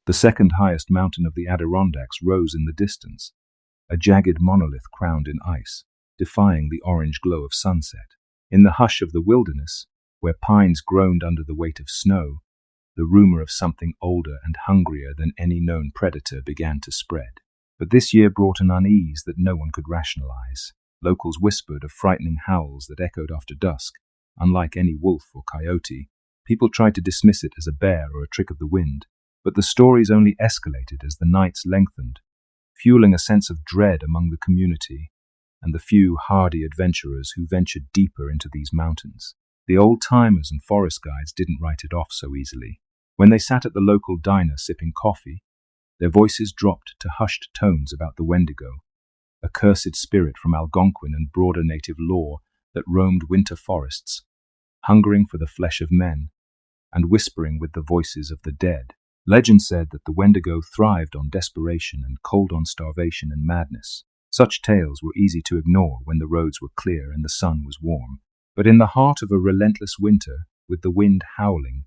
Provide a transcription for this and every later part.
The second highest mountain of the Adirondacks rose in the distance, a jagged monolith crowned in ice, defying the orange glow of sunset. In the hush of the wilderness, where pines groaned under the weight of snow, the rumor of something older and hungrier than any known predator began to spread. But this year brought an unease that no one could rationalize. Locals whispered of frightening howls that echoed after dusk. Unlike any wolf or coyote, people tried to dismiss it as a bear or a trick of the wind, but the stories only escalated as the nights lengthened, fueling a sense of dread among the community and the few hardy adventurers who ventured deeper into these mountains. The old-timers and forest guides didn't write it off so easily. When they sat at the local diner sipping coffee, their voices dropped to hushed tones about the Wendigo, a cursed spirit from Algonquin and broader native lore that roamed winter forests, hungering for the flesh of men and whispering with the voices of the dead. Legend said that the Wendigo thrived on desperation and cold on starvation and madness. Such tales were easy to ignore when the roads were clear and the sun was warm. But in the heart of a relentless winter, with the wind howling,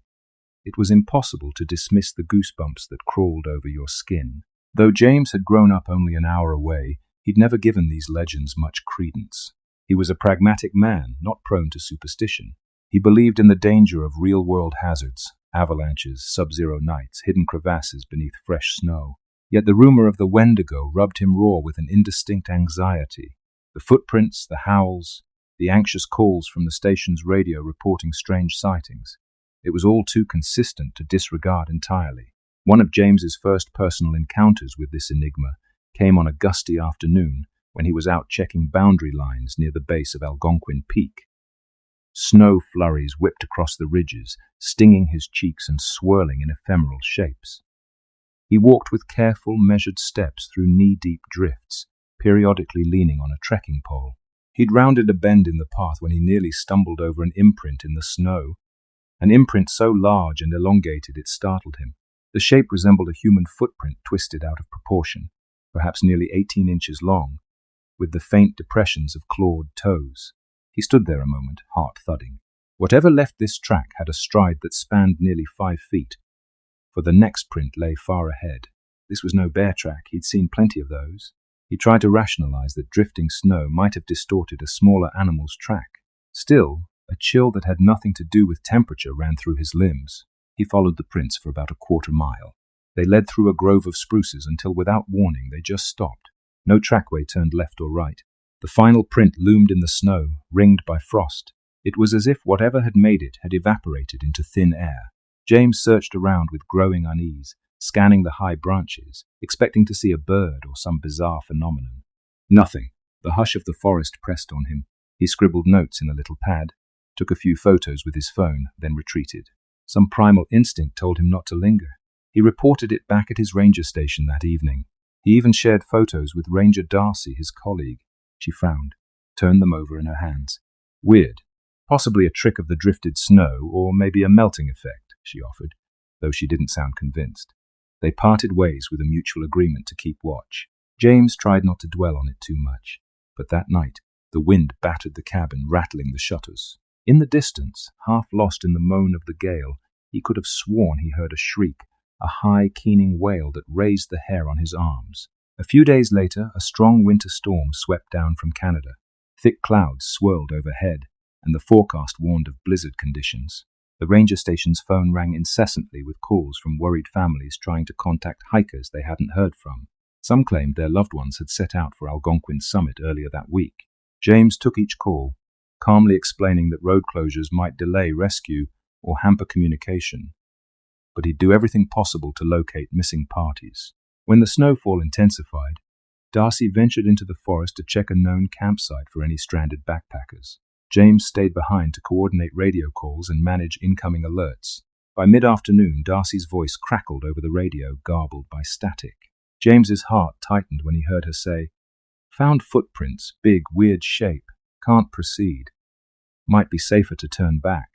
it was impossible to dismiss the goosebumps that crawled over your skin. Though James had grown up only an hour away, he'd never given these legends much credence. He was a pragmatic man, not prone to superstition. He believed in the danger of real-world hazards, avalanches, sub-zero nights, hidden crevasses beneath fresh snow. Yet the rumor of the Wendigo rubbed him raw with an indistinct anxiety. The footprints, the howls, the anxious calls from the station's radio reporting strange sightings. It was all too consistent to disregard entirely. One of James's first personal encounters with this enigma came on a gusty afternoon when he was out checking boundary lines near the base of Algonquin Peak. Snow flurries whipped across the ridges, stinging his cheeks and swirling in ephemeral shapes. He walked with careful, measured steps through knee-deep drifts, periodically leaning on a trekking pole. He'd rounded a bend in the path when he nearly stumbled over an imprint in the snow, an imprint so large and elongated it startled him. The shape resembled a human footprint twisted out of proportion, perhaps nearly 18 inches long, with the faint depressions of clawed toes. He stood there a moment, heart thudding. Whatever left this track had a stride that spanned nearly 5 feet, for the next print lay far ahead. This was no bear track, he'd seen plenty of those. He tried to rationalize that drifting snow might have distorted a smaller animal's track. Still, a chill that had nothing to do with temperature ran through his limbs. He followed the prints for about a quarter mile. They led through a grove of spruces until, without warning, they just stopped. No trackway turned left or right. The final print loomed in the snow, ringed by frost. It was as if whatever had made it had evaporated into thin air. James searched around with growing unease, scanning the high branches, expecting to see a bird or some bizarre phenomenon. Nothing. The hush of the forest pressed on him. He scribbled notes in a little pad, took a few photos with his phone, then retreated. Some primal instinct told him not to linger. He reported it back at his ranger station that evening. He even shared photos with Ranger Darcy, his colleague. She frowned, turned them over in her hands. Weird. Possibly a trick of the drifted snow, or maybe a melting effect, she offered, though she didn't sound convinced. They parted ways with a mutual agreement to keep watch. James tried not to dwell on it too much, but that night the wind battered the cabin, rattling the shutters. In the distance, half lost in the moan of the gale, he could have sworn he heard a shriek, a high, keening wail that raised the hair on his arms. A few days later, a strong winter storm swept down from Canada. Thick clouds swirled overhead, and the forecast warned of blizzard conditions. The ranger station's phone rang incessantly with calls from worried families trying to contact hikers they hadn't heard from. Some claimed their loved ones had set out for Algonquin's summit earlier that week. James took each call, calmly explaining that road closures might delay rescue or hamper communication, but he'd do everything possible to locate missing parties. When the snowfall intensified, Darcy ventured into the forest to check a known campsite for any stranded backpackers. James stayed behind to coordinate radio calls and manage incoming alerts. By mid-afternoon, Darcy's voice crackled over the radio, garbled by static. James's heart tightened when he heard her say, "Found footprints, big, weird shape. Can't proceed. Might be safer to turn back."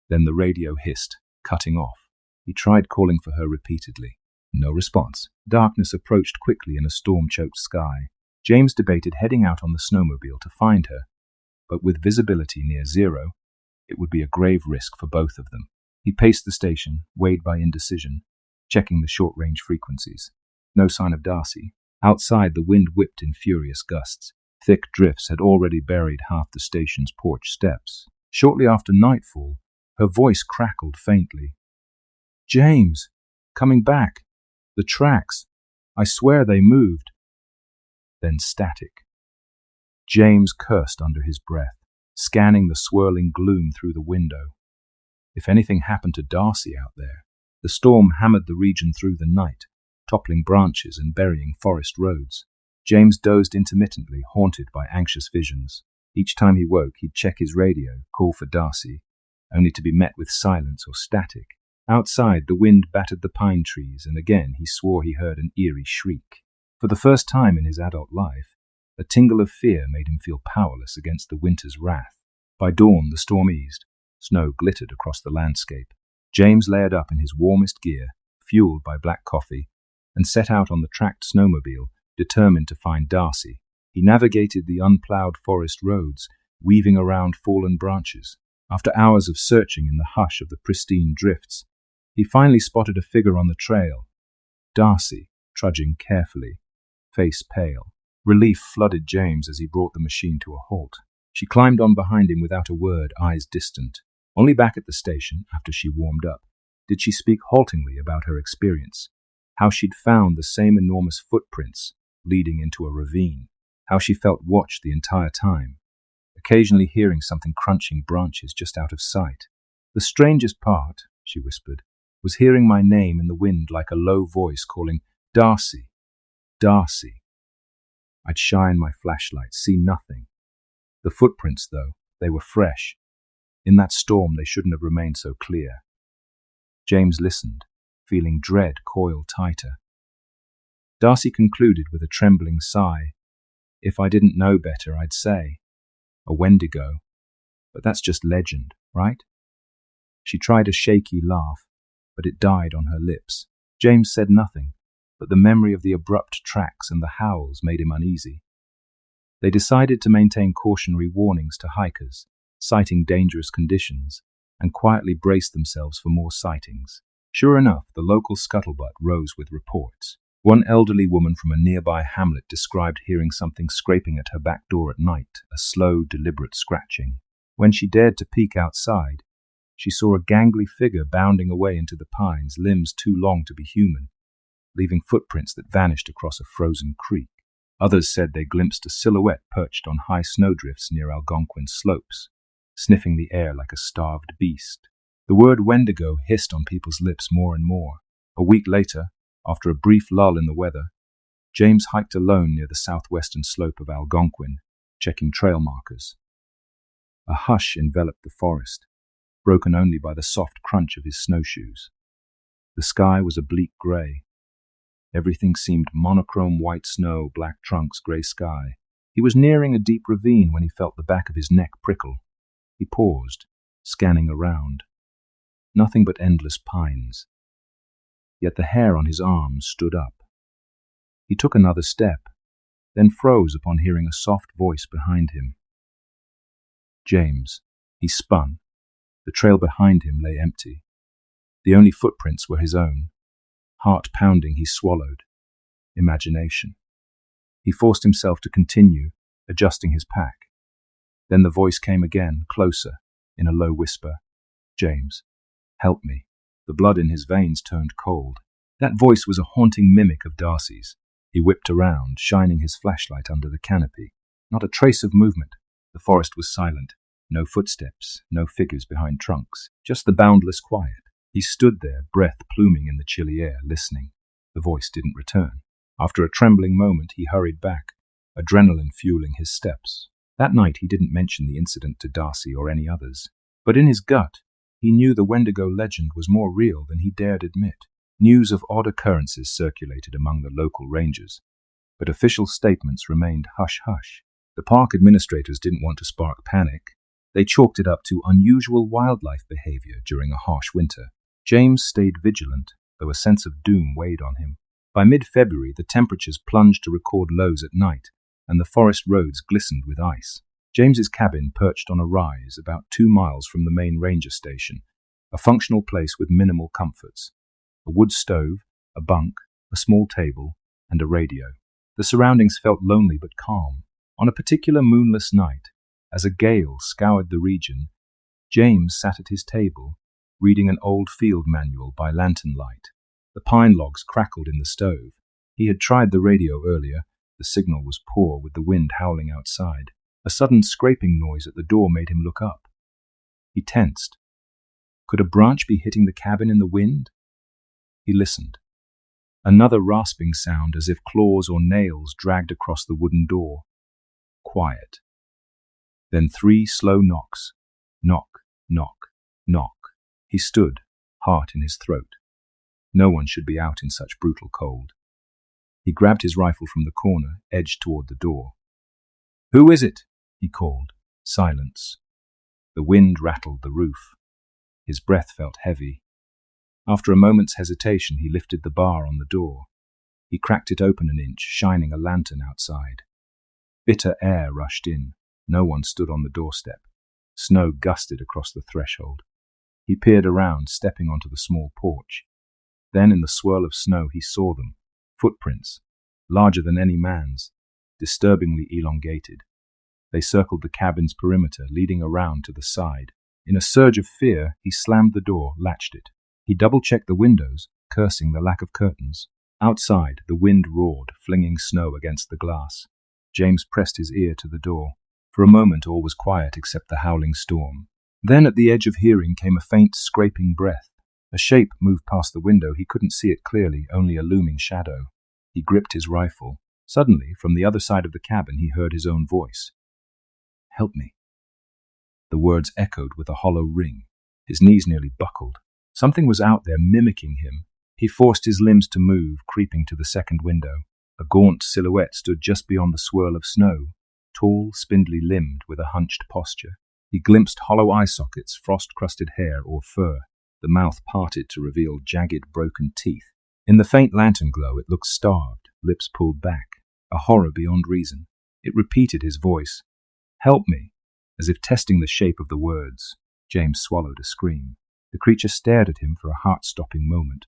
Then the radio hissed, cutting off. He tried calling for her repeatedly. No response. Darkness approached quickly in a storm-choked sky. James debated heading out on the snowmobile to find her, but with visibility near zero, it would be a grave risk for both of them. He paced the station, weighed by indecision. checking the short-range frequencies. No sign of Darcy. Outside, the wind whipped in furious gusts. Thick drifts had already buried half the station's porch steps. Shortly after nightfall, her voice crackled faintly. "James! Coming back! The tracks! I swear they moved!" Then static. James cursed under his breath, scanning the swirling gloom through the window. If anything happened to Darcy out there, the storm hammered the region through the night, toppling branches and burying forest roads. James dozed intermittently, haunted by anxious visions. Each time he woke, he'd check his radio, call for Darcy, only to be met with silence or static. Outside, the wind battered the pine trees, and again he swore he heard an eerie shriek. For the first time in his adult life, a tingle of fear made him feel powerless against the winter's wrath. By dawn, the storm eased. Snow glittered across the landscape. James layered up in his warmest gear, fueled by black coffee, and set out on the tracked snowmobile, determined to find Darcy. He navigated the unplowed forest roads, weaving around fallen branches. After hours of searching in the hush of the pristine drifts, he finally spotted a figure on the trail. Darcy, trudging carefully, face pale. Relief flooded James as he brought the machine to a halt. She climbed on behind him without a word, eyes distant. Only back at the station, after she warmed up, did she speak haltingly about her experience, how she'd found the same enormous footprints leading into a ravine, how she felt watched the entire time, occasionally hearing something crunching branches just out of sight. "The strangest part," she whispered, "was hearing my name in the wind like a low voice calling, 'Darcy, Darcy.' I'd shine my flashlight, see nothing. The footprints, though, they were fresh. In that storm, they shouldn't have remained so clear." James listened, feeling dread coil tighter. Darcy concluded with a trembling sigh. "If I didn't know better, I'd say a Wendigo. But that's just legend, right?" She tried a shaky laugh, but it died on her lips. James said nothing, but the memory of the abrupt tracks and the howls made him uneasy. They decided to maintain cautionary warnings to hikers, citing dangerous conditions, and quietly braced themselves for more sightings. Sure enough, the local scuttlebutt rose with reports. One elderly woman from a nearby hamlet described hearing something scraping at her back door at night, a slow, deliberate scratching. When she dared to peek outside, she saw a gangly figure bounding away into the pines, limbs too long to be human, leaving footprints that vanished across a frozen creek. Others said they glimpsed a silhouette perched on high snowdrifts near Algonquin slopes, sniffing the air like a starved beast. The word Wendigo hissed on people's lips more and more. A week later, after a brief lull in the weather, James hiked alone near the southwestern slope of Algonquin, checking trail markers. A hush enveloped the forest, broken only by the soft crunch of his snowshoes. The sky was a bleak gray. Everything seemed monochrome white snow, black trunks, gray sky. He was nearing a deep ravine when he felt the back of his neck prickle. He paused, scanning around. Nothing but endless pines. Yet the hair on his arms stood up. He took another step, then froze upon hearing a soft voice behind him. James. He spun. The trail behind him lay empty. The only footprints were his own. Heart pounding, he swallowed. Imagination. He forced himself to continue, adjusting his pack. Then the voice came again, closer, in a low whisper. "James, help me." The blood in his veins turned cold. That voice was a haunting mimic of Darcy's. He whipped around, shining his flashlight under the canopy. Not a trace of movement. The forest was silent. No footsteps, no figures behind trunks, just the boundless quiet. He stood there, breath pluming in the chilly air, listening. The voice didn't return. After a trembling moment, he hurried back, adrenaline fueling his steps. That night he didn't mention the incident to Darcy or any others. But in his gut, he knew the Wendigo legend was more real than he dared admit. News of odd occurrences circulated among the local rangers, but official statements remained hush-hush. The park administrators didn't want to spark panic. They chalked it up to unusual wildlife behavior during a harsh winter. James stayed vigilant, though a sense of doom weighed on him. By mid-February, the temperatures plunged to record lows at night, and the forest roads glistened with ice. James's cabin perched on a rise about 2 miles from the main ranger station, a functional place with minimal comforts. a wood stove, a bunk, a small table, and a radio. The surroundings felt lonely but calm. On a particular moonless night, as a gale scoured the region, James sat at his table, reading an old field manual by lantern light. The pine logs crackled in the stove. He had tried the radio earlier. The signal was poor with the wind howling outside. A sudden scraping noise at the door made him look up. He tensed. Could a branch be hitting the cabin in the wind? He listened. Another rasping sound as if claws or nails dragged across the wooden door. Quiet. Then 3 slow knocks. Knock, knock, knock. He stood, heart in his throat. No one should be out in such brutal cold. He grabbed his rifle from the corner, edged toward the door. "Who is it?" he called. Silence. The wind rattled the roof. His breath felt heavy. After a moment's hesitation, he lifted the bar on the door. He cracked it open an inch, shining a lantern outside. Bitter air rushed in. No one stood on the doorstep. Snow gusted across the threshold. He peered around, stepping onto the small porch. Then, in the swirl of snow, he saw them. Footprints, larger than any man's, disturbingly elongated. They circled the cabin's perimeter, leading around to the side. In a surge of fear, he slammed the door, latched it. He double-checked the windows, cursing the lack of curtains. Outside, the wind roared, flinging snow against the glass. James pressed his ear to the door. For a moment, all was quiet except the howling storm. Then, at the edge of hearing, came a faint, scraping breath. A shape moved past the window. He couldn't see it clearly, only a looming shadow. He gripped his rifle. Suddenly, from the other side of the cabin, he heard his own voice. "Help me." The words echoed with a hollow ring. His knees nearly buckled. Something was out there mimicking him. He forced his limbs to move, creeping to the second window. A gaunt silhouette stood just beyond the swirl of snow, tall, spindly limbed, with a hunched posture. He glimpsed hollow eye sockets, frost-crusted hair or fur. The mouth parted to reveal jagged, broken teeth. In the faint lantern glow, it looked starved, lips pulled back, a horror beyond reason. It repeated his voice. "Help me," as if testing the shape of the words. James swallowed a scream. The creature stared at him for a heart-stopping moment,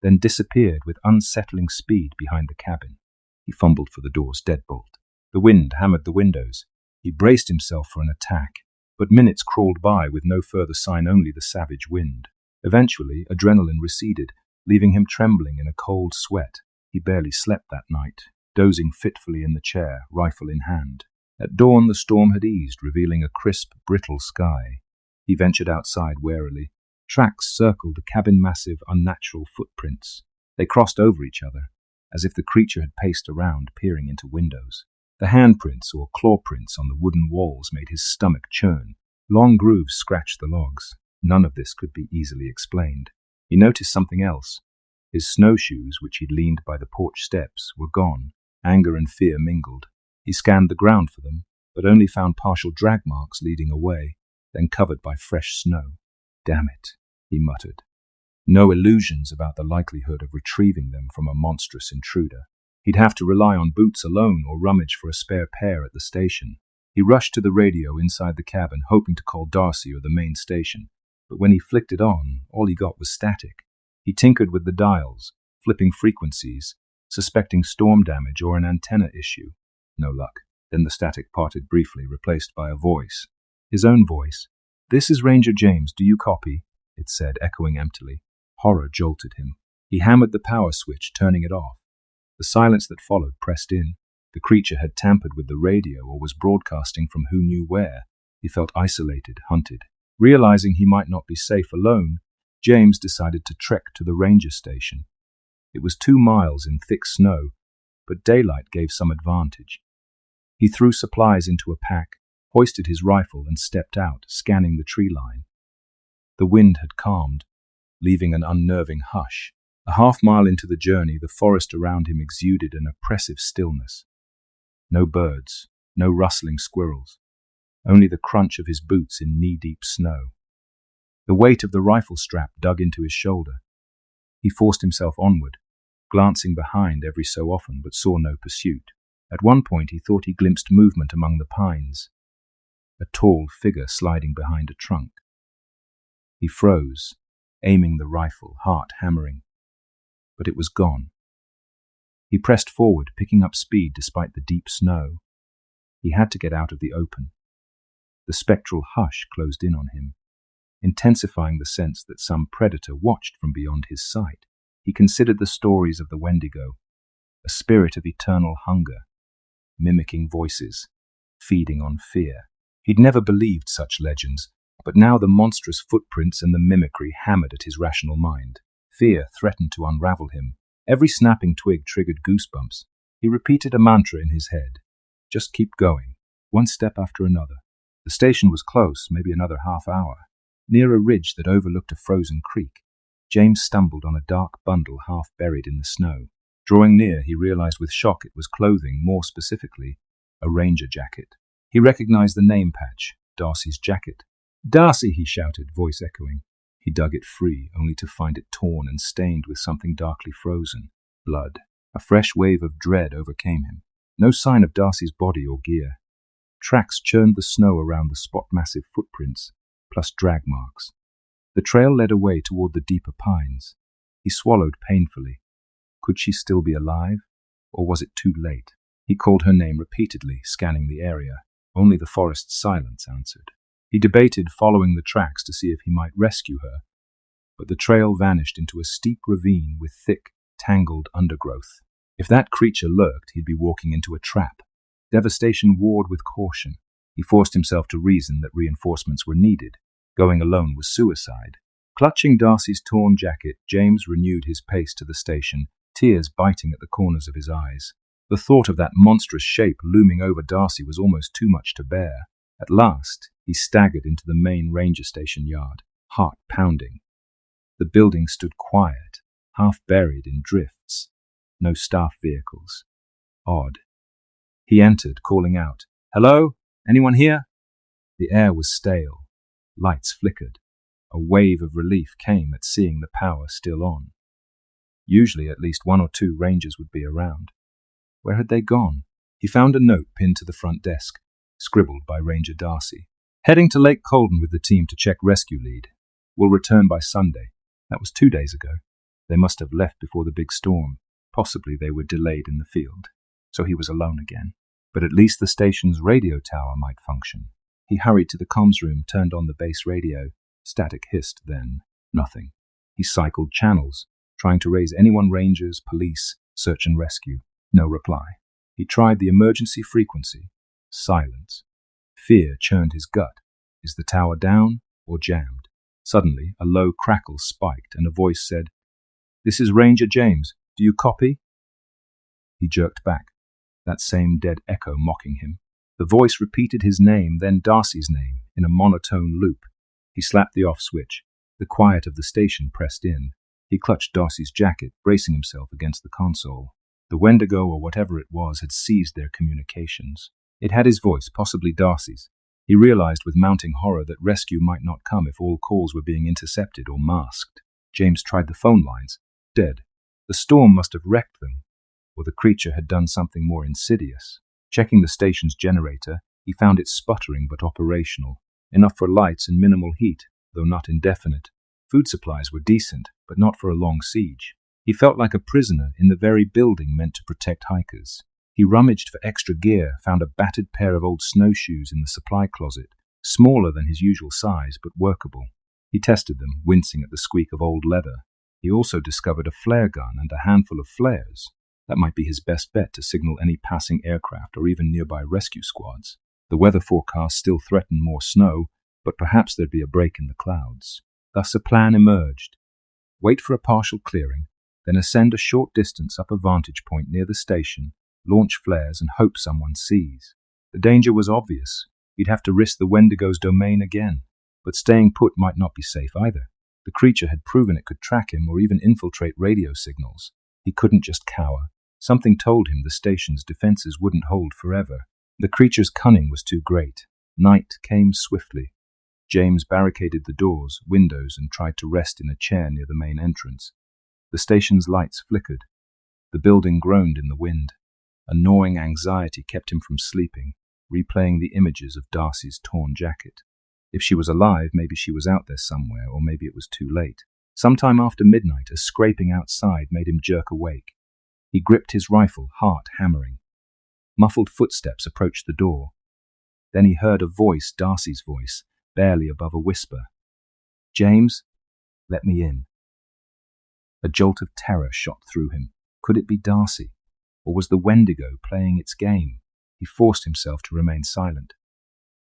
then disappeared with unsettling speed behind the cabin. He fumbled for the door's deadbolt. The wind hammered the windows. He braced himself for an attack, but minutes crawled by with no further sign, only the savage wind. Eventually, adrenaline receded, leaving him trembling in a cold sweat. He barely slept that night, dozing fitfully in the chair, rifle in hand. At dawn, the storm had eased, revealing a crisp, brittle sky. He ventured outside warily. Tracks circled the cabin, massive, unnatural footprints. They crossed over each other, as if the creature had paced around, peering into windows. The handprints or claw prints on the wooden walls made his stomach churn. Long grooves scratched the logs. None of this could be easily explained. He noticed something else. His snowshoes, which he'd leaned by the porch steps, were gone. Anger and fear mingled. He scanned the ground for them, but only found partial drag marks leading away, then covered by fresh snow. "Damn it," he muttered. No illusions about the likelihood of retrieving them from a monstrous intruder. He'd have to rely on boots alone or rummage for a spare pair at the station. He rushed to the radio inside the cabin, hoping to call Darcy or the main station. But when he flicked it on, all he got was static. He tinkered with the dials, flipping frequencies, suspecting storm damage or an antenna issue. No luck. Then the static parted briefly, replaced by a voice. His own voice. "This is Ranger James. Do you copy?" it said, echoing emptily. Horror jolted him. He hammered the power switch, turning it off. The silence that followed pressed in. The creature had tampered with the radio or was broadcasting from who knew where. He felt isolated, hunted. Realizing he might not be safe alone, James decided to trek to the ranger station. It was 2 miles in thick snow, but daylight gave some advantage. He threw supplies into a pack, hoisted his rifle, and stepped out, scanning the tree line. The wind had calmed, leaving an unnerving hush. A half-mile into the journey, the forest around him exuded an oppressive stillness. No birds, no rustling squirrels, only the crunch of his boots in knee-deep snow. The weight of the rifle strap dug into his shoulder. He forced himself onward, glancing behind every so often, but saw no pursuit. At one point he thought he glimpsed movement among the pines, a tall figure sliding behind a trunk. He froze, aiming the rifle, heart hammering. but it was gone. He pressed forward, picking up speed despite the deep snow. He had to get out of the open. The spectral hush closed in on him, intensifying the sense that some predator watched from beyond his sight. He considered the stories of the Wendigo, a spirit of eternal hunger, mimicking voices, feeding on fear. He'd never believed such legends, but now the monstrous footprints and the mimicry hammered at his rational mind. Fear threatened to unravel him. Every snapping twig triggered goosebumps. He repeated a mantra in his head. Just keep going, one step after another. The station was close, maybe another half hour. Near a ridge that overlooked a frozen creek, James stumbled on a dark bundle half buried in the snow. Drawing near, he realized with shock it was clothing, more specifically, a ranger jacket. He recognized the name patch, Darcy's jacket. "Darcy!" he shouted, voice echoing. He dug it free, only to find it torn and stained with something darkly frozen. Blood. A fresh wave of dread overcame him. No sign of Darcy's body or gear. Tracks churned the snow around the spot massive footprints, plus drag marks. The trail led away toward the deeper pines. He swallowed painfully. Could she still be alive, or was it too late? He called her name repeatedly, scanning the area. Only the forest's silence answered. He debated following the tracks to see if he might rescue her, but the trail vanished into a steep ravine with thick, tangled undergrowth. If that creature lurked, he'd be walking into a trap. Devastation warred with caution. He forced himself to reason that reinforcements were needed. Going alone was suicide. Clutching Darcy's torn jacket, James renewed his pace to the station, tears biting at the corners of his eyes. The thought of that monstrous shape looming over Darcy was almost too much to bear. At last, he staggered into the main ranger station yard, heart pounding. The building stood quiet, half buried in drifts. No staff vehicles. Odd. He entered, calling out, "Hello? Anyone here?" The air was stale. Lights flickered. A wave of relief came at seeing the power still on. Usually at least one or two rangers would be around. Where had they gone? He found a note pinned to the front desk, scribbled by Ranger Darcy. "Heading to Lake Colden with the team to check rescue lead. Will return by Sunday." That was 2 days ago. They must have left before the big storm. Possibly they were delayed in the field. So he was alone again. But at least the station's radio tower might function. He hurried to the comms room, turned on the base radio. Static hissed, then nothing. He cycled channels, trying to raise anyone rangers, police, search and rescue. No reply. He tried the emergency frequency. Silence. Fear churned his gut. Is the tower down or jammed? Suddenly, a low crackle spiked and a voice said, "This is Ranger James. Do you copy?" He jerked back, that same dead echo mocking him. The voice repeated his name, then Darcy's name, in a monotone loop. He slapped the off switch. The quiet of the station pressed in. He clutched Darcy's jacket, bracing himself against the console. The Wendigo, or whatever it was, had seized their communications. It had his voice, possibly Darcy's. He realized with mounting horror that rescue might not come if all calls were being intercepted or masked. James tried the phone lines. Dead. The storm must have wrecked them, or the creature had done something more insidious. Checking the station's generator, he found it sputtering but operational, enough for lights and minimal heat, though not indefinite. Food supplies were decent, but not for a long siege. He felt like a prisoner in the very building meant to protect hikers. He rummaged for extra gear, found a battered pair of old snowshoes in the supply closet, smaller than his usual size but workable. He tested them, wincing at the squeak of old leather. He also discovered a flare gun and a handful of flares. That might be his best bet to signal any passing aircraft or even nearby rescue squads. The weather forecast still threatened more snow, but perhaps there'd be a break in the clouds. Thus a plan emerged. Wait for a partial clearing, then ascend a short distance up a vantage point near the station, launch flares and hope someone sees. The danger was obvious. He'd have to risk the Wendigo's domain again, but staying put might not be safe either. The creature had proven it could track him or even infiltrate radio signals. He couldn't just cower. Something told him the station's defenses wouldn't hold forever. The creature's cunning was too great. Night came swiftly. James barricaded the doors, windows, and tried to rest in a chair near the main entrance. The station's lights flickered. The building groaned in the wind. A gnawing anxiety kept him from sleeping, replaying the images of Darcy's torn jacket. If she was alive, maybe she was out there somewhere, or maybe it was too late. Sometime after midnight, a scraping outside made him jerk awake. He gripped his rifle, heart hammering. Muffled footsteps approached the door. Then he heard a voice, Darcy's voice, barely above a whisper. "James, let me in." A jolt of terror shot through him. Could it be Darcy? Or was the Wendigo playing its game? He forced himself to remain silent.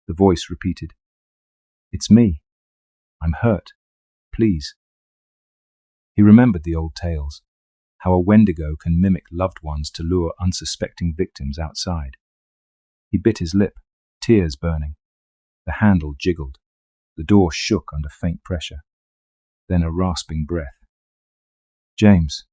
The voice repeated, "It's me. I'm hurt. Please." He remembered the old tales, how a Wendigo can mimic loved ones to lure unsuspecting victims outside. He bit his lip, tears burning. The handle jiggled. The door shook under faint pressure. Then a rasping breath. "James."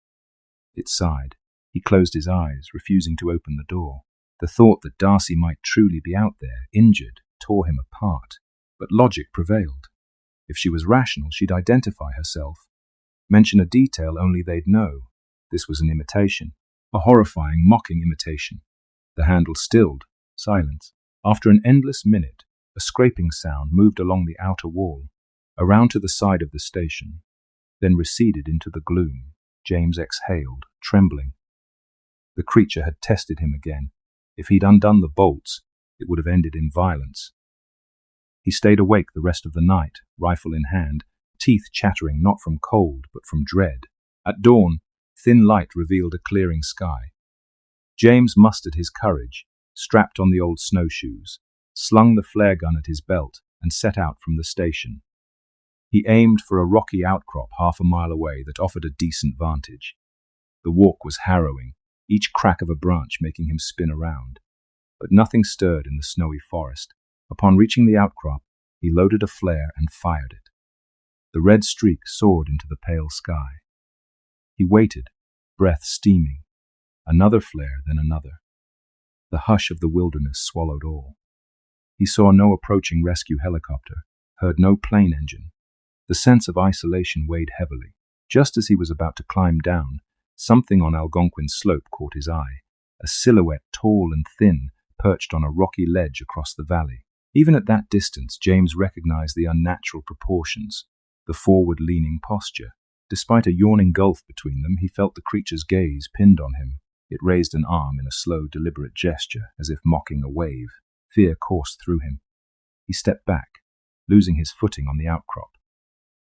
It sighed. He closed his eyes, refusing to open the door. The thought that Darcy might truly be out there, injured, tore him apart. But logic prevailed. If she was rational, she'd identify herself. Mention a detail only they'd know. This was an imitation. A horrifying, mocking imitation. The handle stilled. Silence. After an endless minute, a scraping sound moved along the outer wall, around to the side of the station, then receded into the gloom. James exhaled, trembling. The creature had tested him again. If he'd undone the bolts, it would have ended in violence. He stayed awake the rest of the night, rifle in hand, teeth chattering not from cold but from dread. At dawn, thin light revealed a clearing sky. James mustered his courage, strapped on the old snowshoes, slung the flare gun at his belt, and set out from the station. He aimed for a rocky outcrop 1/2 mile away that offered a decent vantage. The walk was harrowing, each crack of a branch making him spin around. But nothing stirred in the snowy forest. Upon reaching the outcrop, he loaded a flare and fired it. The red streak soared into the pale sky. He waited, breath steaming. Another flare, then another. The hush of the wilderness swallowed all. He saw no approaching rescue helicopter, heard no plane engine. The sense of isolation weighed heavily. Just as he was about to climb down, something on Algonquin's slope caught his eye. A silhouette, tall and thin, perched on a rocky ledge across the valley. Even at that distance, James recognized the unnatural proportions, the forward-leaning posture. Despite a yawning gulf between them, he felt the creature's gaze pinned on him. It raised an arm in a slow, deliberate gesture, as if mocking a wave. Fear coursed through him. He stepped back, losing his footing on the outcrop.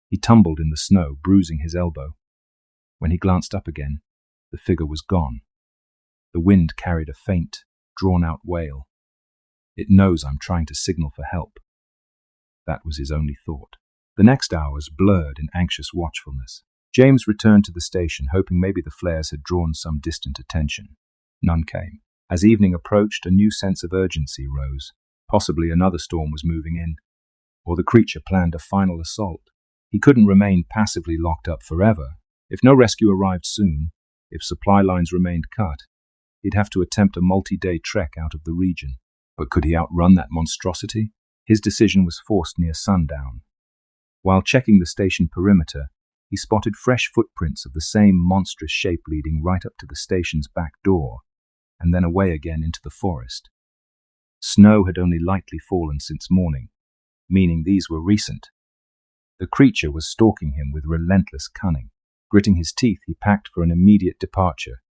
He tumbled in the snow, bruising his elbow. When he glanced up again, the figure was gone. The wind carried a faint, drawn-out wail. "It knows I'm trying to signal for help." That was his only thought. The next hours blurred in anxious watchfulness. James returned to the station, hoping maybe the flares had drawn some distant attention. None came. As evening approached, a new sense of urgency rose. Possibly another storm was moving in, or the creature planned a final assault. He couldn't remain passively locked up forever. If no rescue arrived soon, if supply lines remained cut, he'd have to attempt a multi-day trek out of the region. But could he outrun that monstrosity? His decision was forced near sundown. While checking the station perimeter, he spotted fresh footprints of the same monstrous shape leading right up to the station's back door, and then away again into the forest. Snow had only lightly fallen since morning, meaning these were recent. The creature was stalking him with relentless cunning. Gritting his teeth, he packed for an immediate departure.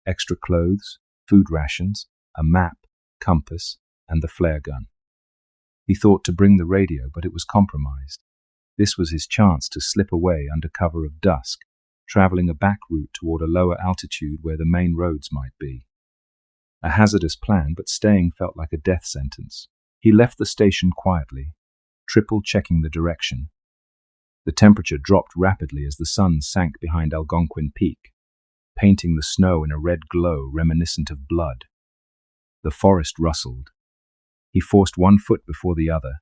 Extra clothes, food rations, a map, compass, and the flare gun. He thought to bring the radio, but it was compromised. This was his chance to slip away under cover of dusk, traveling a back route toward a lower altitude where the main roads might be. A hazardous plan, but staying felt like a death sentence. He left the station quietly, triple-checking the direction. The temperature dropped rapidly as the sun sank behind Algonquin Peak, painting the snow in a red glow reminiscent of blood. The forest rustled. He forced one foot before the other,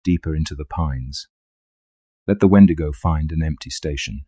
deeper into the pines. Let the Wendigo find an empty station.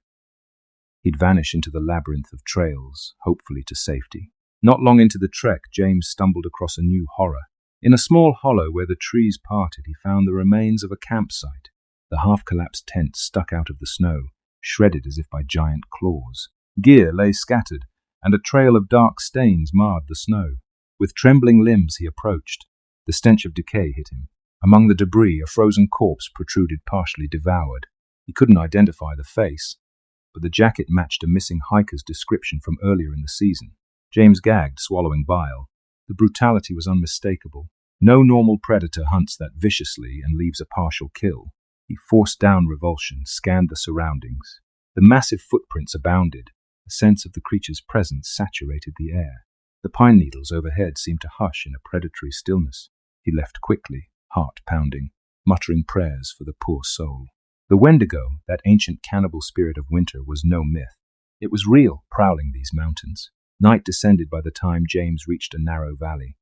He'd vanish into the labyrinth of trails, hopefully to safety. Not long into the trek, James stumbled across a new horror. In a small hollow where the trees parted, he found the remains of a campsite. The half-collapsed tent stuck out of the snow, shredded as if by giant claws. Gear lay scattered, and a trail of dark stains marred the snow. With trembling limbs he approached. The stench of decay hit him. Among the debris, a frozen corpse protruded, partially devoured. He couldn't identify the face, but the jacket matched a missing hiker's description from earlier in the season. James gagged, swallowing bile. The brutality was unmistakable. No normal predator hunts that viciously and leaves a partial kill. He forced down revulsion, scanned the surroundings. The massive footprints abounded. A sense of the creature's presence saturated the air. The pine needles overhead seemed to hush in a predatory stillness. He left quickly, heart pounding, muttering prayers for the poor soul. The Wendigo, that ancient cannibal spirit of winter, was no myth. It was real, prowling these mountains. Night descended by the time James reached a narrow valley.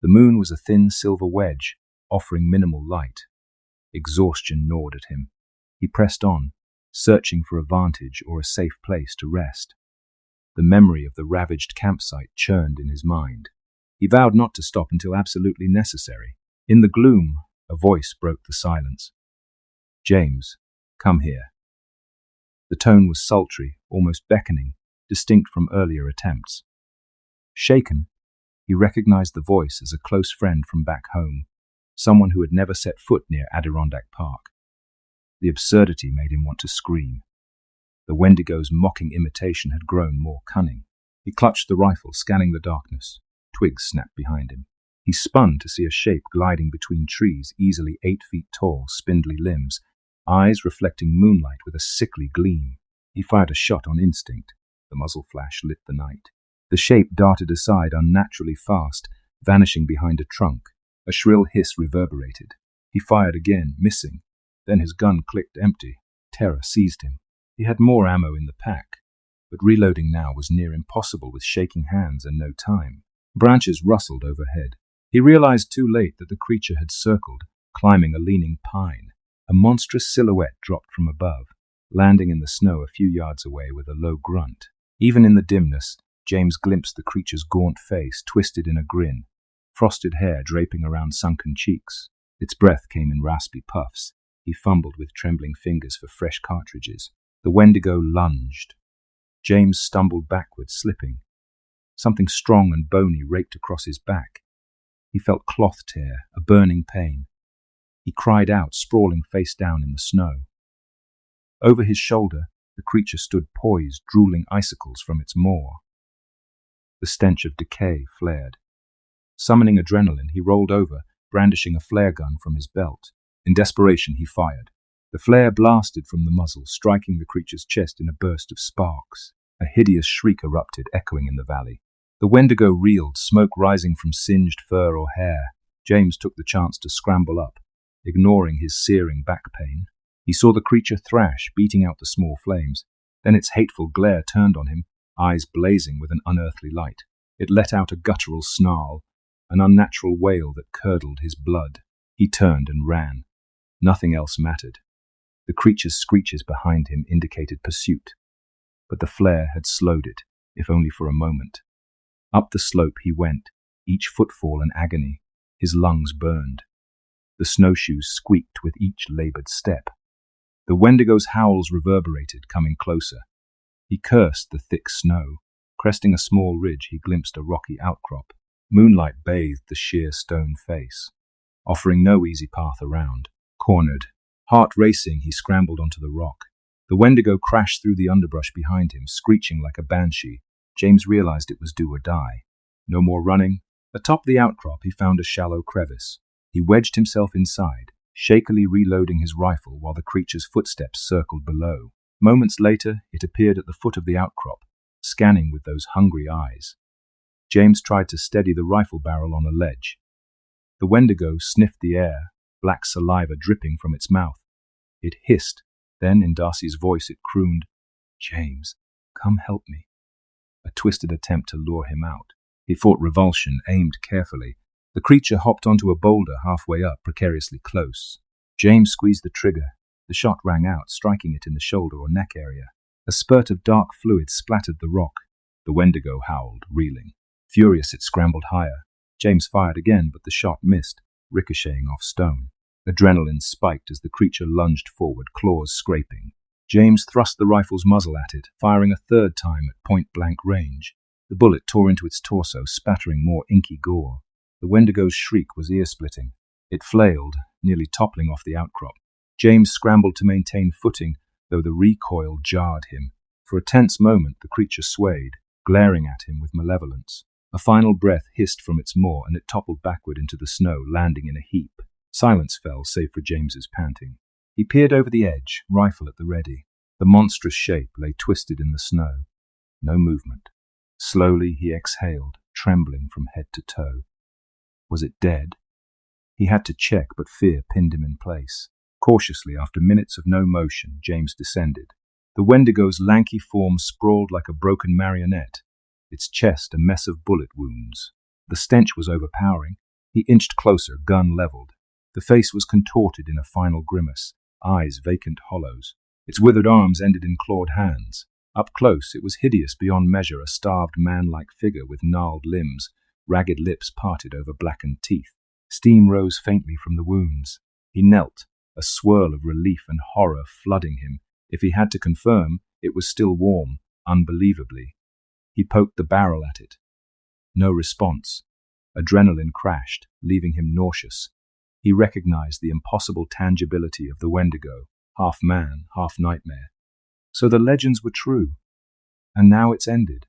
The moon was a thin silver wedge, offering minimal light. Exhaustion gnawed at him. He pressed on, searching for a vantage or a safe place to rest. The memory of the ravaged campsite churned in his mind. He vowed not to stop until absolutely necessary. In the gloom, a voice broke the silence. "James, come here." The tone was sultry, almost beckoning, distinct from earlier attempts. Shaken, he recognized the voice as a close friend from back home, someone who had never set foot near Adirondack Park. The absurdity made him want to scream. The Wendigo's mocking imitation had grown more cunning. He clutched the rifle, scanning the darkness. Twigs snapped behind him. He spun to see a shape gliding between trees, easily 8 feet tall, spindly limbs, eyes reflecting moonlight with a sickly gleam. He fired a shot on instinct. The muzzle flash lit the night. The shape darted aside unnaturally fast, vanishing behind a trunk. A shrill hiss reverberated. He fired again, missing. Then his gun clicked empty. Terror seized him. He had more ammo in the pack, but reloading now was near impossible with shaking hands and no time. Branches rustled overhead. He realized too late that the creature had circled, climbing a leaning pine. A monstrous silhouette dropped from above, landing in the snow a few yards away with a low grunt. Even in the dimness, James glimpsed the creature's gaunt face, twisted in a grin, frosted hair draping around sunken cheeks. Its breath came in raspy puffs. He fumbled with trembling fingers for fresh cartridges. The Wendigo lunged. James stumbled backward, slipping. Something strong and bony raked across his back. He felt cloth tear, a burning pain. He cried out, sprawling face down in the snow. Over his shoulder, the creature stood poised, drooling icicles from its maw. The stench of decay flared. Summoning adrenaline, he rolled over, brandishing a flare gun from his belt. In desperation, he fired. The flare blasted from the muzzle, striking the creature's chest in a burst of sparks. A hideous shriek erupted, echoing in the valley. The Wendigo reeled, smoke rising from singed fur or hair. James took the chance to scramble up, ignoring his searing back pain. He saw the creature thrash, beating out the small flames. Then its hateful glare turned on him, eyes blazing with an unearthly light. It let out a guttural snarl, an unnatural wail that curdled his blood. He turned and ran. Nothing else mattered. The creature's screeches behind him indicated pursuit, but the flare had slowed it, if only for a moment. Up the slope he went, each footfall an agony. His lungs burned. The snowshoes squeaked with each labored step. The Wendigo's howls reverberated, coming closer. He cursed the thick snow. Cresting a small ridge, he glimpsed a rocky outcrop. Moonlight bathed the sheer stone face, offering no easy path around. Cornered, heart racing, he scrambled onto the rock. The Wendigo crashed through the underbrush behind him, screeching like a banshee. James realized it was do or die. No more running. Atop the outcrop, he found a shallow crevice. He wedged himself inside, shakily reloading his rifle while the creature's footsteps circled below. Moments later, it appeared at the foot of the outcrop, scanning with those hungry eyes. James tried to steady the rifle barrel on a ledge. The Wendigo sniffed the air, black saliva dripping from its mouth. It hissed. Then, in Darcy's voice, it crooned, "James, come help me." A twisted attempt to lure him out. He fought revulsion, aimed carefully. The creature hopped onto a boulder halfway up, precariously close. James squeezed the trigger. The shot rang out, striking it in the shoulder or neck area. A spurt of dark fluid splattered the rock. The Wendigo howled, reeling. Furious, it scrambled higher. James fired again, but the shot missed, ricocheting off stone. Adrenaline spiked as the creature lunged forward, claws scraping. James thrust the rifle's muzzle at it, firing a third time at point-blank range. The bullet tore into its torso, spattering more inky gore. The Wendigo's shriek was ear-splitting. It flailed, nearly toppling off the outcrop. James scrambled to maintain footing, though the recoil jarred him. For a tense moment, the creature swayed, glaring at him with malevolence. A final breath hissed from its maw, and it toppled backward into the snow, landing in a heap. Silence fell, save for James's panting. He peered over the edge, rifle at the ready. The monstrous shape lay twisted in the snow. No movement. Slowly he exhaled, trembling from head to toe. Was it dead? He had to check, but fear pinned him in place. Cautiously, after minutes of no motion, James descended. The Wendigo's lanky form sprawled like a broken marionette, its chest a mess of bullet wounds. The stench was overpowering. He inched closer, gun leveled. The face was contorted in a final grimace, eyes vacant hollows. Its withered arms ended in clawed hands. Up close, it was hideous beyond measure, a starved man-like figure with gnarled limbs, ragged lips parted over blackened teeth. Steam rose faintly from the wounds. He knelt, a swirl of relief and horror flooding him. If he had to confirm, it was still warm, unbelievably. He poked the barrel at it. No response. Adrenaline crashed, leaving him nauseous. He recognized the impossible tangibility of the Wendigo, half man, half nightmare. So the legends were true. And now it's ended.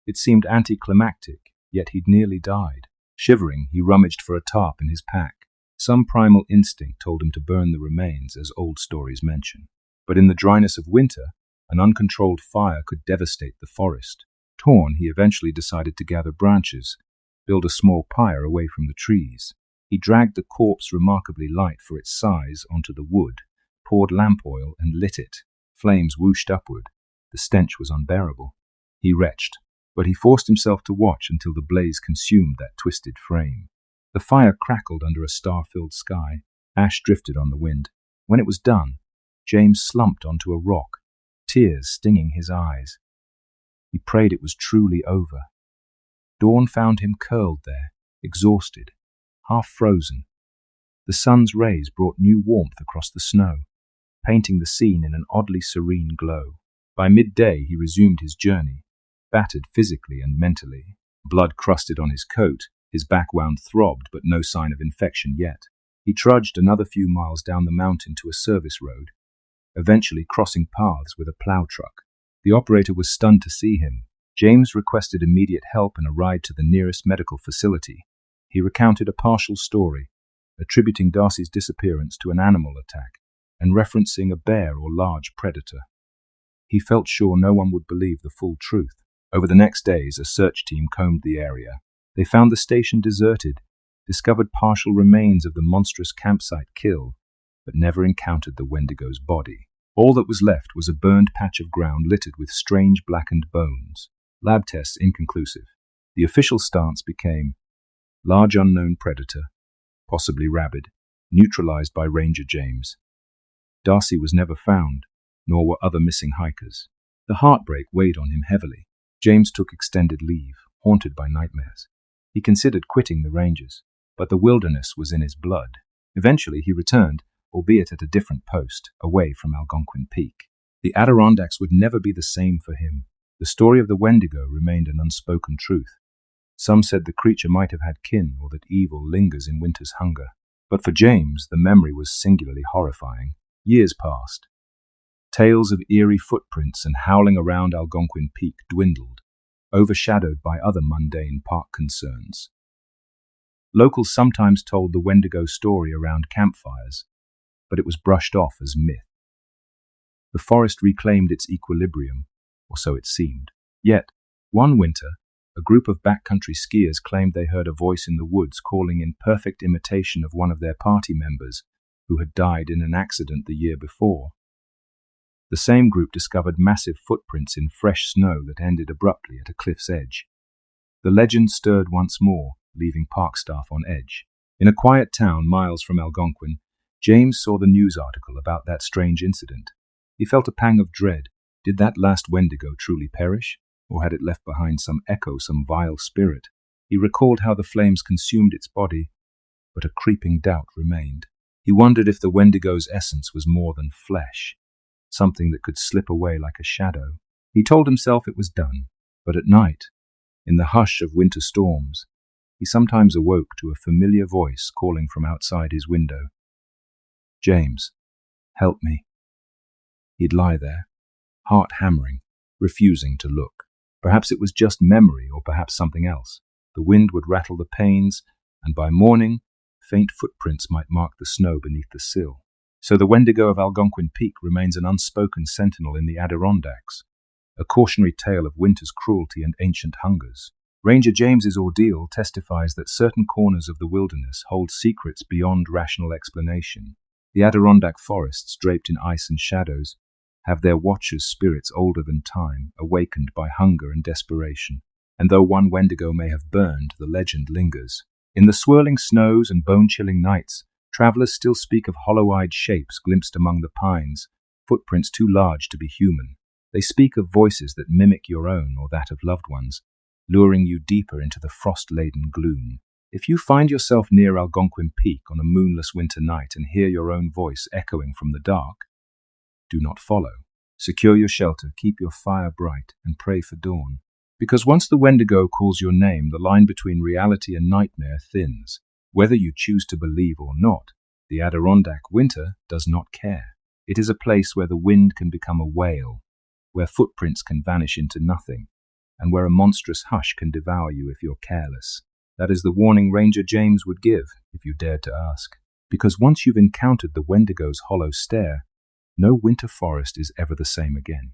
It seemed anticlimactic, yet he'd nearly died. Shivering, he rummaged for a tarp in his pack. Some primal instinct told him to burn the remains, as old stories mention. But in the dryness of winter, an uncontrolled fire could devastate the forest. Torn, he eventually decided to gather branches, build a small pyre away from the trees. He dragged the corpse, remarkably light for its size, onto the wood, poured lamp oil, and lit it. Flames whooshed upward. The stench was unbearable. He retched, but he forced himself to watch until the blaze consumed that twisted frame. The fire crackled under a star-filled sky. Ash drifted on the wind. When it was done, James slumped onto a rock, tears stinging his eyes. He prayed it was truly over. Dawn found him curled there, exhausted, half frozen. The sun's rays brought new warmth across the snow, painting the scene in an oddly serene glow. By midday he resumed his journey, battered physically and mentally. Blood crusted on his coat, his back wound throbbed, but no sign of infection yet. He trudged another few miles down the mountain to a service road, eventually crossing paths with a plow truck. The operator was stunned to see him. James requested immediate help and a ride to the nearest medical facility. He recounted a partial story, attributing Darcy's disappearance to an animal attack and referencing a bear or large predator. He felt sure no one would believe the full truth. Over the next days, a search team combed the area. They found the station deserted, discovered partial remains of the monstrous campsite kill, but never encountered the Wendigo's body. All that was left was a burned patch of ground littered with strange blackened bones. Lab tests inconclusive. The official stance became large unknown predator, possibly rabid, neutralized by Ranger James. Darcy was never found, nor were other missing hikers. The heartbreak weighed on him heavily. James took extended leave, haunted by nightmares. He considered quitting the Rangers, but the wilderness was in his blood. Eventually he returned, albeit at a different post, away from Algonquin Peak. The Adirondacks would never be the same for him. The story of the Wendigo remained an unspoken truth. Some said the creature might have had kin, or that evil lingers in winter's hunger. But for James, the memory was singularly horrifying. Years passed. Tales of eerie footprints and howling around Algonquin Peak dwindled, overshadowed by other mundane park concerns. Locals sometimes told the Wendigo story around campfires, but it was brushed off as myth. The forest reclaimed its equilibrium, or so it seemed. Yet, one winter, a group of backcountry skiers claimed they heard a voice in the woods calling in perfect imitation of one of their party members who had died in an accident the year before. The same group discovered massive footprints in fresh snow that ended abruptly at a cliff's edge. The legend stirred once more, leaving park staff on edge. In a quiet town miles from Algonquin, James saw the news article about that strange incident. He felt a pang of dread. Did that last Wendigo truly perish? Or had it left behind some echo, some vile spirit? He recalled how the flames consumed its body, but a creeping doubt remained. He wondered if the Wendigo's essence was more than flesh, something that could slip away like a shadow. He told himself it was done, but at night, in the hush of winter storms, he sometimes awoke to a familiar voice calling from outside his window. "James, help me." He'd lie there, heart hammering, refusing to look. Perhaps it was just memory, or perhaps something else. The wind would rattle the panes, and by morning, faint footprints might mark the snow beneath the sill. So the Wendigo of Algonquin Peak remains an unspoken sentinel in the Adirondacks, a cautionary tale of winter's cruelty and ancient hungers. Ranger James's ordeal testifies that certain corners of the wilderness hold secrets beyond rational explanation. The Adirondack forests, draped in ice and shadows, have their watchers, spirits older than time, awakened by hunger and desperation. And though one Wendigo may have burned, the legend lingers. In the swirling snows and bone-chilling nights, travelers still speak of hollow-eyed shapes glimpsed among the pines, footprints too large to be human. They speak of voices that mimic your own or that of loved ones, luring you deeper into the frost-laden gloom. If you find yourself near Algonquin Peak on a moonless winter night and hear your own voice echoing from the dark, do not follow. Secure your shelter, keep your fire bright, and pray for dawn. Because once the Wendigo calls your name, the line between reality and nightmare thins. Whether you choose to believe or not, the Adirondack winter does not care. It is a place where the wind can become a wail, where footprints can vanish into nothing, and where a monstrous hush can devour you if you're careless. That is the warning Ranger James would give, if you dared to ask. Because once you've encountered the Wendigo's hollow stare, no winter forest is ever the same again.